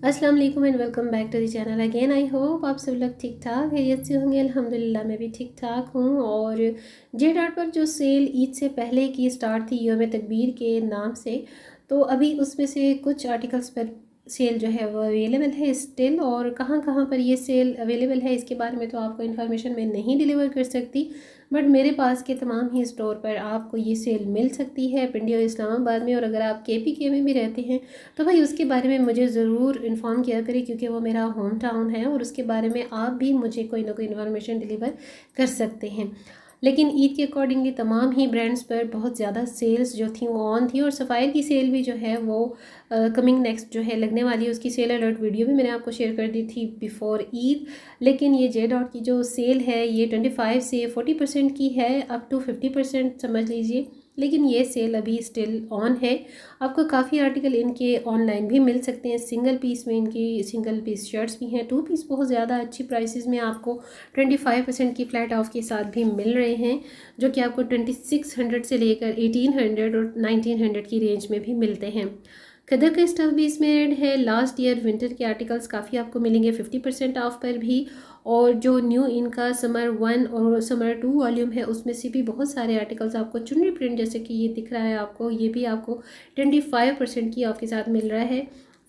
अस्सलाम वालेकुम and welcome back to the channel again. I hope आप सब लोग ठीक ठाक खैरियत से होंगे। अल्हम्दुलिल्लाह मैं भी ठीक ठाक हूँ। और जे डॉट पर जो सेल ईद से पहले की स्टार्ट थी यौम तकबीर के नाम से, तो अभी उसमें से कुछ आर्टिकल्स पर सेल जो है वो अवेलेबल है स्टिल। और कहाँ कहाँ पर ये सेल अवेलेबल है इसके बारे में तो आपको इन्फॉर्मेशन मैं नहीं डिलीवर कर सकती, बट मेरे पास के तमाम ही स्टोर पर आपको ये सेल मिल सकती है, पिंडी और इस्लामाबाद में। और अगर आप KPK में भी रहते हैं तो भाई उसके बारे में मुझे ज़रूर इन्फॉर्म किया करें, क्योंकि वो मेरा होम टाउन है और उसके बारे में आप भी मुझे कोई ना कोई इन्फॉर्मेशन डिलीवर कर सकते हैं। लेकिन ईद के अकॉर्डिंगली तमाम ही ब्रांड्स पर बहुत ज़्यादा सेल्स जो थी वो ऑन थी। और सफ़ायर की सेल भी जो है वो कमिंग नेक्स्ट जो है लगने वाली है। उसकी सेल अलर्ट वीडियो भी मैंने आपको शेयर कर दी थी बिफोर ईद। लेकिन ये जे डॉट की जो सेल है ये 25 से 40% की है, अप टू 50% समझ लीजिए। लेकिन ये सेल अभी स्टिल ऑन है। आपको काफ़ी आर्टिकल इनके ऑनलाइन भी मिल सकते हैं। सिंगल पीस में इनकी सिंगल पीस शर्ट्स भी हैं, 2 पीस बहुत ज़्यादा अच्छी प्राइसेस में आपको 25% की फ्लैट ऑफ के साथ भी मिल रहे हैं, जो कि आपको 2600 से लेकर 1800 और 1900 की रेंज में भी मिलते हैं। खदर का स्टफ भी इसमें ऐड है। लास्ट ईयर विंटर के आर्टिकल्स काफ़ी आपको मिलेंगे 50% ऑफ पर भी। और जो न्यू इनका समर 1 और समर 2 वॉल्यूम है उसमें से भी बहुत सारे आर्टिकल्स आपको चुनरी प्रिंट, जैसे कि ये दिख रहा है आपको, ये भी आपको 25% की ऑफ के साथ मिल रहा है।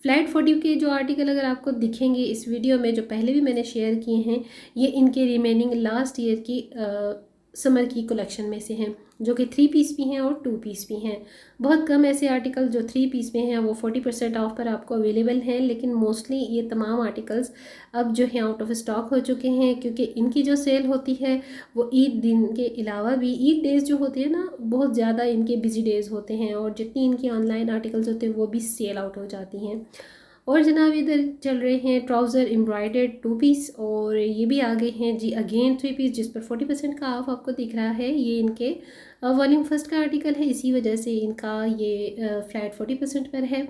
फ्लैट 40 के जो आर्टिकल अगर आपको दिखेंगे इस वीडियो में, जो पहले भी मैंने शेयर किए हैं, ये इनके रिमेनिंग लास्ट ईयर की समर की कलेक्शन में से हैं, जो कि 3 पीस भी हैं और 2 पीस भी हैं। बहुत कम ऐसे आर्टिकल जो 3 पीस में हैं वो 40% ऑफ पर आपको अवेलेबल हैं, लेकिन मोस्टली ये तमाम आर्टिकल्स अब जो है आउट ऑफ स्टॉक हो चुके हैं, क्योंकि इनकी जो सेल होती है वो ईद दिन के अलावा भी, ईद डेज़ जो होते हैं ना, बहुत ज़्यादा इनके बिजी डेज़ होते हैं और जितनी इनकी ऑनलाइन आर्टिकल्स होते हैं वो भी सेल आउट हो जाती हैं। और जनाब इधर चल रहे हैं ट्राउज़र एम्ब्रॉयडर्ड 2 पीस, और ये भी आ गए हैं जी अगेन 3 पीस, जिस पर 40% का ऑफ आपको दिख रहा है। ये इनके वॉल्यूम फर्स्ट का आर्टिकल है, इसी वजह से इनका ये फ्लैट 40% पर है।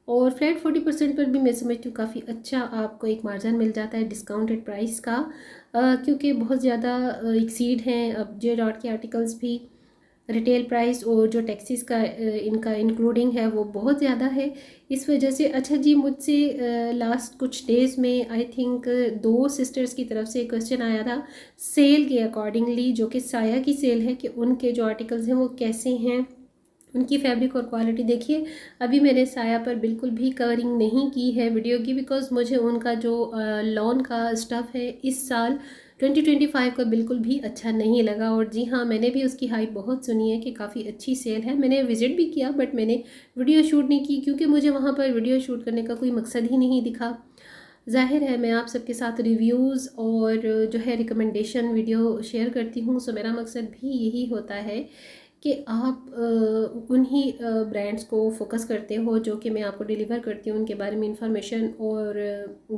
और फ्लैट 40% पर भी मैं समझती हूँ काफ़ी अच्छा आपको एक मार्जिन मिल जाता है डिस्काउंटेड प्राइस का, क्योंकि बहुत ज़्यादा एक्सीड हैं अब जे डॉट के आर्टिकल्स भी। रिटेल प्राइस और जो टैक्सीज़ का इनका इंक्लूडिंग है वो बहुत ज़्यादा है, इस वजह से। अच्छा जी, मुझसे लास्ट कुछ डेज़ में आई थिंक 2 सिस्टर्स की तरफ से क्वेश्चन आया था सेल के अकॉर्डिंगली, जो कि साया की सेल है, कि उनके जो आर्टिकल्स हैं वो कैसे हैं, उनकी फैब्रिक और क्वालिटी। देखिए अभी मैंने साया पर बिल्कुल भी कवरिंग नहीं की है वीडियो की, बिकॉज़ मुझे उनका जो लॉन का स्टफ़ है इस साल 2025 का बिल्कुल भी अच्छा नहीं लगा। और जी हाँ, मैंने भी उसकी हाइप बहुत सुनी है कि काफ़ी अच्छी सेल है। मैंने विज़िट भी किया बट मैंने वीडियो शूट नहीं की, क्योंकि मुझे वहाँ पर वीडियो शूट करने का कोई मकसद ही नहीं दिखा। ज़ाहिर है मैं आप सबके साथ रिव्यूज़ और जो है रिकमेंडेशन वीडियो शेयर करती हूँ, सो मेरा मकसद भी यही होता है कि आप उन्हीं ब्रांड्स को फोकस करते हो जो कि मैं आपको डिलीवर करती हूँ, उनके बारे में इंफॉर्मेशन और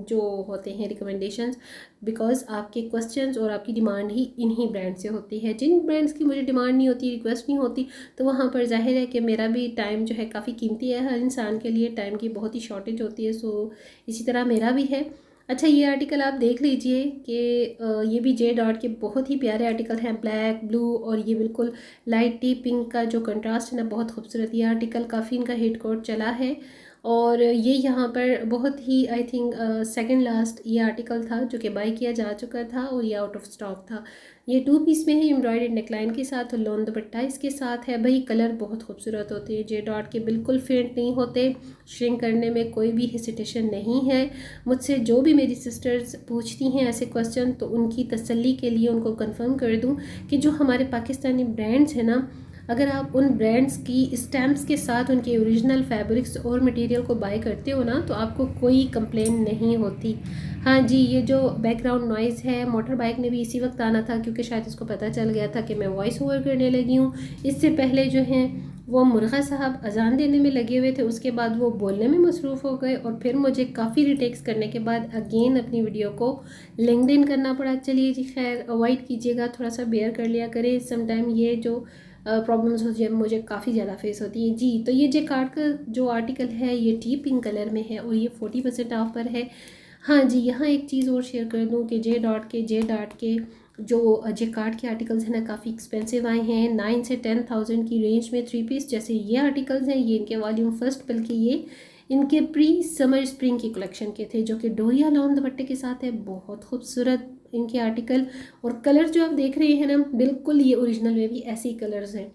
जो होते हैं रिकमेंडेशंस, बिकॉज़ आपके क्वेश्चंस और आपकी डिमांड ही इन्हीं ब्रांड से होती है। जिन ब्रांड्स की मुझे डिमांड नहीं होती, रिक्वेस्ट नहीं होती, तो वहाँ पर जाहिर है कि मेरा भी टाइम जो है काफ़ी कीमती है। हर इंसान के लिए टाइम की बहुत ही शॉर्टेज होती है, सो इसी तरह मेरा भी है। अच्छा, ये आर्टिकल आप देख लीजिए कि ये भी जे डॉट के बहुत ही प्यारे आर्टिकल हैं, ब्लैक ब्लू और ये बिल्कुल लाइट टी पिंक का जो कंट्रास्ट है ना, बहुत खूबसूरत ये आर्टिकल, काफ़ी इनका हिट कोट चला है। और ये यहाँ पर बहुत ही आई थिंक सेकंड लास्ट ये आर्टिकल था जो कि बाय किया जा चुका था और ये आउट ऑफ स्टॉक था। ये 2 पीस में है, एम्ब्रॉयडर्ड नेकलाइन के साथ और लॉन दुपट्टा इसके साथ है। भाई कलर बहुत खूबसूरत होते हैं जे डॉट के, बिल्कुल फेंट नहीं होते, श्रिंक करने में कोई भी हेसिटेशन नहीं है। मुझसे जो भी मेरी सिस्टर्स पूछती हैं ऐसे क्वेश्चन, तो उनकी तसल्ली के लिए उनको कंफर्म कर दूं कि जो हमारे पाकिस्तानी ब्रांड्स हैं ना, अगर आप उन ब्रांड्स की स्टैम्प्स के साथ उनके ओरिजिनल फैब्रिक्स और मटेरियल को बाय करते हो ना, तो आपको कोई कंप्लेन नहीं होती। हाँ जी, ये जो बैकग्राउंड नॉइज़ है, मोटर बाइक ने भी इसी वक्त आना था, क्योंकि शायद इसको पता चल गया था कि मैं वॉइस ओवर करने लगी हूँ। इससे पहले जो हैं वो मुर्गा साहब अजान देने में लगे हुए थे, उसके बाद वो बोलने में मसरूफ़ हो गए और फिर मुझे काफ़ी रिटेक्स करने के बाद अगेन अपनी वीडियो को लिंक्डइन करना पड़ा। चलिए जी खैर, अवॉइड कीजिएगा, थोड़ा सा बेयर कर लिया करें। समटाइम ये जो प्रॉब्लम्स होती है मुझे काफ़ी ज़्यादा फेस होती है जी। तो ये जे कार्ड का जो आर्टिकल है ये टी पिंक कलर में है और ये 40% ऑफ पर है। हाँ जी, यहाँ एक चीज़ और शेयर कर दूँ कि जे डॉट के जो जे कार्ड के आर्टिकल्स हैं ना, काफ़ी एक्सपेंसिव आए हैं। 9 से 10,000 की रेंज में 3 पीस जैसे ये आर्टिकल्स हैं, ये इनके वॉल्यूम फर्स्ट, बल्कि ये इनके प्री समर स्प्रिंग की कलेक्शन के थे, जो कि डोरिया लॉन दुपट्टे के साथ है। बहुत खूबसूरत इनके आर्टिकल, और कलर जो आप देख रहे हैं ना, बिल्कुल ये ओरिजिनल में भी ऐसे ही कलर्स हैं।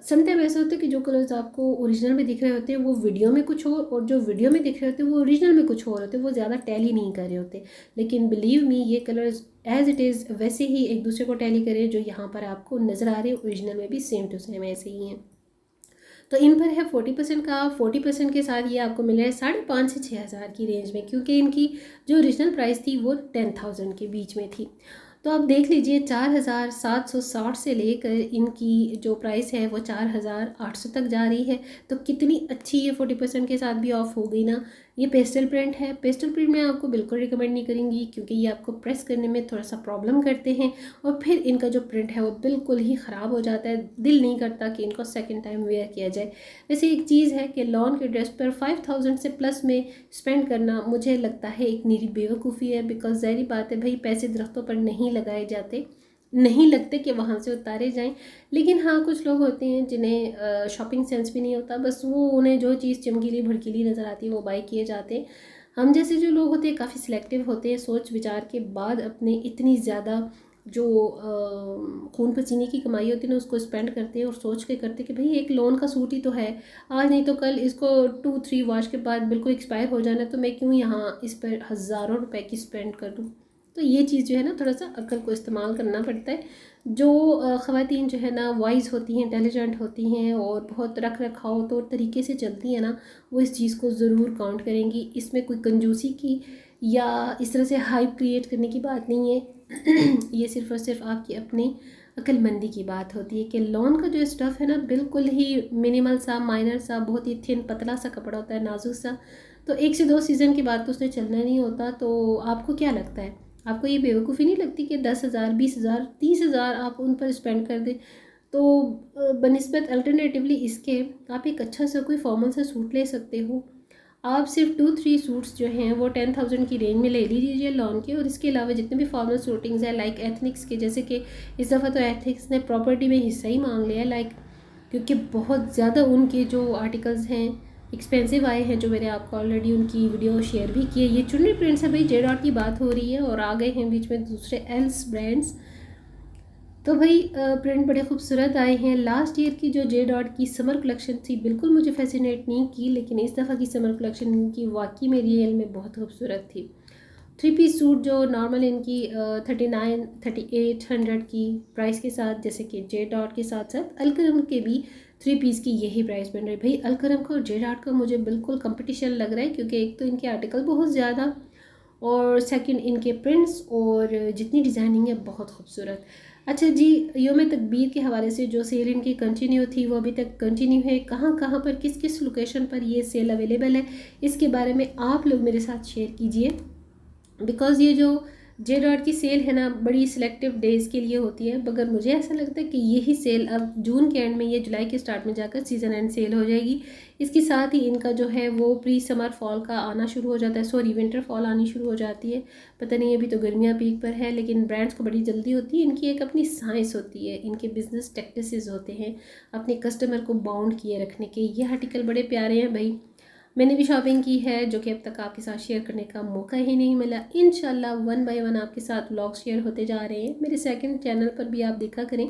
समटाइम ऐसा होता है कि जो कलर्स आपको ओरिजिनल में दिख रहे होते हैं वो वीडियो में कुछ और जो वीडियो में दिख रहे होते हैं वो ओरिजिनल में कुछ और होते हैं, वो ज़्यादा टैली नहीं कर रहे होते। लेकिन बिलीव मी, ये कलर्स एज इट इज़ वैसे ही एक दूसरे को टैली करें जो यहाँ पर आपको नज़र आ रहे हैं, ओरिजिनल में भी सेम टू सेम ऐसे ही हैं। तो इन पर है 40% का, 40% के साथ ये आपको मिल रहा है 5,500 से 6,000 की रेंज में, क्योंकि इनकी जो ओरिजिनल प्राइस थी वो 10,000 के बीच में थी। तो आप देख लीजिए 4,760 से लेकर इनकी जो प्राइस है वो 4,800 तक जा रही है। तो कितनी अच्छी ये 40% के साथ भी ऑफ हो गई ना। ये पेस्टल प्रिंट है। पेस्टल प्रिंट मैं आपको बिल्कुल रिकमेंड नहीं करूँगी, क्योंकि ये आपको प्रेस करने में थोड़ा सा प्रॉब्लम करते हैं, और फिर इनका जो प्रिंट है वो बिल्कुल ही ख़राब हो जाता है। दिल नहीं करता कि इनको सेकेंड टाइम वेयर किया जाए। वैसे एक चीज़ है कि लॉन के ड्रेस पर 5,000 से प्लस में स्पेंड करना मुझे लगता है एक निरी बेवकूफ़ी है। बिकॉज ज़ाहिर बात है भाई, पैसे दरख्तों पर नहीं लगाए जाते, नहीं लगते कि वहाँ से उतारे जाएं। लेकिन हाँ, कुछ लोग होते हैं जिन्हें शॉपिंग सेंस भी नहीं होता, बस वो उन्हें जो चीज़ चमकीली भड़कीली नज़र आती है वो बाई किए जाते हैं। हम जैसे जो लोग होते हैं काफ़ी सिलेक्टिव होते हैं, सोच विचार के बाद अपने इतनी ज़्यादा जो खून पसीने की कमाई होती है ना उसको स्पेंड करते हैं, और सोच के करते हैं कि भाई एक लोन का सूट ही तो है, आज नहीं तो कल इसको 2-3 वॉश के बाद बिल्कुल एक्सपायर हो जाना, तो मैं क्यों यहाँ इस पर हज़ारों रुपए की स्पेंड कर दूँ। तो ये चीज़ जो है ना, थोड़ा सा अक्ल को इस्तेमाल करना पड़ता है। जो ख़वातीन जो है ना वाइज होती हैं, इंटेलिजेंट होती हैं और बहुत रख रखाव तौर तरीके से चलती हैं ना, वो इस चीज़ को ज़रूर काउंट करेंगी। इसमें कोई कंजूसी की या इस तरह से हाइप क्रिएट करने की बात नहीं है। ये सिर्फ़ और सिर्फ आपकी अपनी अक्लमंदी की बात होती है कि लॉन का जो स्टफ़ है ना बिल्कुल ही मिनिमल सा, माइनर सा, बहुत ही थिन पतला सा कपड़ा होता है, नाजुक सा। तो 1 से 2 सीज़न के बाद तो उसने चलना नहीं होता। तो आपको क्या लगता है, आपको ये बेवकूफ़ी नहीं लगती कि 10,000, 20,000, 30,000 आप उन पर स्पेंड कर दें? तो बनिस्बत अल्टरनेटिवली इसके आप एक अच्छा सा कोई फॉर्मल सा सूट ले सकते हो। आप सिर्फ 2-3 सूट्स जो हैं वो 10,000 की रेंज में ले लीजिए लॉन के, और इसके अलावा जितने भी फॉर्मल सूटिंग्स हैं लाइक एथनिक्स के, जैसे कि इस दफ़ा तो एथनिक्स ने प्रॉपर्टी में हिस्सा ही मांग लिया है लाइक, क्योंकि बहुत ज़्यादा उनके जो आर्टिकल्स हैं एक्सपेंसिव आए हैं, जो मैंने आपको ऑलरेडी उनकी वीडियो शेयर भी की है। ये चुन्नी प्रिंट्स है भाई, जे डॉट की बात हो रही है, और आ गए हैं बीच में दूसरे एल्स ब्रांड्स। तो भाई प्रिंट बड़े खूबसूरत आए हैं। लास्ट ईयर की जो जे डॉट की समर कलेक्शन थी बिल्कुल मुझे फैसिनेट नहीं की, लेकिन इस दफ़ा की समर कलेक्शन इनकी वाकई में रियल में बहुत खूबसूरत थी। 3 पीस सूट जो नॉर्मल इनकी 39-3800 की प्राइस के साथ, जैसे कि जे डॉट के साथ साथ अलकरम के भी 3 पीस की यही प्राइस बन रही है। भाई अलकरम का और जे डॉट का मुझे बिल्कुल कंपटीशन लग रहा है, क्योंकि एक तो इनके आर्टिकल बहुत ज़्यादा, और सेकंड इनके प्रिंट्स और जितनी डिज़ाइनिंग है बहुत खूबसूरत। अच्छा जी, योम तकबीर के हवाले से जो सेल इनकी कंटिन्यू थी वो अभी तक कंटिन्यू है। कहाँ कहाँ पर, किस किस लोकेशन पर ये सेल अवेलेबल है, इसके बारे में आप लोग मेरे साथ शेयर कीजिए। बिकॉज़ ये जो जे डॉट की सेल है ना बड़ी सिलेक्टिव डेज़ के लिए होती है, मगर मुझे ऐसा लगता है कि यही सेल अब जून के एंड में, ये जुलाई के स्टार्ट में जाकर सीज़न एंड सेल हो जाएगी। इसके साथ ही इनका जो है वो प्री समर फॉल का आना शुरू हो जाता है, सॉरी विंटर फॉल आनी शुरू हो जाती है। पता नहीं अभी तो गर्मियाँ पीक पर है, लेकिन ब्रांड्स को बड़ी जल्दी होती है। इनकी एक अपनी साइंस होती है, इनके बिजनेस टैक्टिसेस होते हैं अपने कस्टमर को बाउंड किए रखने के। ये आर्टिकल बड़े प्यारे हैं भाई, मैंने भी शॉपिंग की है जो कि अब तक आपके साथ शेयर करने का मौका ही नहीं मिला। इंशाल्लाह 1 बाय 1 आपके साथ व्लॉग शेयर होते जा रहे हैं। मेरे सेकंड चैनल पर भी आप देखा करें,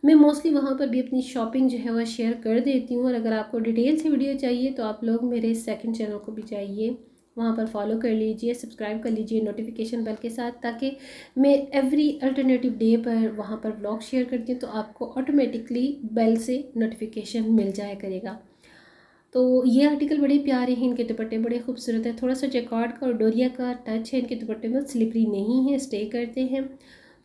मैं मोस्टली वहाँ पर भी अपनी शॉपिंग जो है वह शेयर कर देती हूँ। और अगर आपको डिटेल से वीडियो चाहिए तो आप लोग मेरे सेकंड चैनल को भी जाइए, वहाँ पर फॉलो कर लीजिए, सब्सक्राइब कर लीजिए नोटिफिकेशन बेल के साथ, ताकि मैं एवरी अल्टरनेटिव डे पर वहाँ पर व्लॉग शेयर करती हूँ तो आपको ऑटोमेटिकली बेल से नोटिफिकेशन मिल जाया करेगा। तो ये आर्टिकल बड़े प्यारे हैं, इनके दुपट्टे बड़े खूबसूरत है। थोड़ा सा जैकार्ड का और डोरिया का टच है इनके दुपट्टे में, स्लिपरी नहीं है, स्टे करते हैं।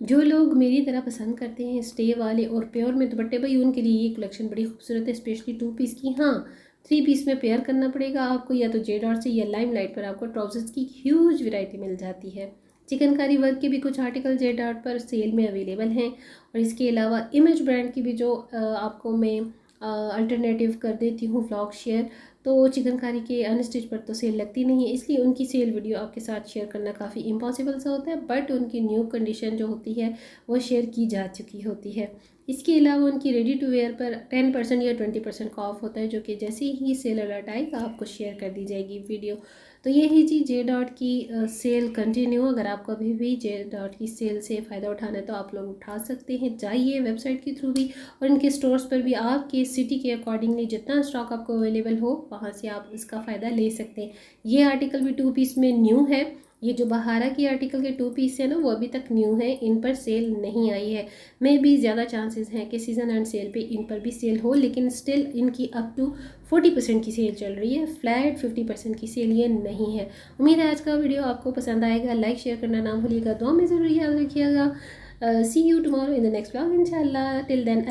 जो लोग मेरी तरह पसंद करते हैं स्टे वाले और प्योर में दुपट्टे, भाई उनके लिए ये कलेक्शन बड़ी खूबसूरत है, स्पेशली 2 पीस की। हाँ, 3 पीस में पेयर करना पड़ेगा आपको, या तो जे डॉट से या लाइम लाइट पर आपको ट्राउजर्स की ह्यूज वैरायटी मिल जाती है। चिकनकारी वर्क के भी कुछ आर्टिकल जे डॉट पर सेल में अवेलेबल हैं, और इसके अलावा इमेज ब्रांड की भी जो आपको मैं अल्टरनेटिव कर देती हूँ व्लॉग शेयर। तो चिकनकारी के अनस्टिच पर तो सेल लगती नहीं है, इसलिए उनकी सेल वीडियो आपके साथ शेयर करना काफ़ी इम्पॉसिबल सा होता है, बट उनकी न्यू कंडीशन जो होती है वो शेयर की जा चुकी होती है। इसके अलावा उनकी रेडी टू वेयर पर 10% या 20% का ऑफ होता है, जो कि जैसे ही सेल अलर्ट आएगा आपको शेयर कर दी जाएगी वीडियो। तो ये ही जी जे डॉट की सेल कंटिन्यू। अगर आपको अभी भी जे डॉट की सेल से फ़ायदा उठाना है तो आप लोग उठा सकते हैं, जाइए वेबसाइट के थ्रू भी और इनके स्टोर्स पर भी आपके सिटी के अकॉर्डिंगली जितना स्टॉक आपको अवेलेबल हो वहाँ से आप इसका फ़ायदा ले सकते हैं। ये आर्टिकल भी 2 पीस में न्यू है। ये जो बहारा की आर्टिकल के 2 पीस है ना, वो अभी तक न्यू है, इन पर सेल नहीं आई है। मे भी ज़्यादा चांसेस हैं कि सीज़न एंड सेल पे इन पर भी सेल हो, लेकिन स्टिल इनकी अप टू 40% की सेल चल रही है, फ्लैट 50% की सेल ये नहीं है। उम्मीद है आज का वीडियो आपको पसंद आएगा। लाइक शेयर करना ना भूलिएगा, दुआ में ज़रूर याद रखिएगा। See you tomorrow in the next vlog इंशाल्लाह। Till then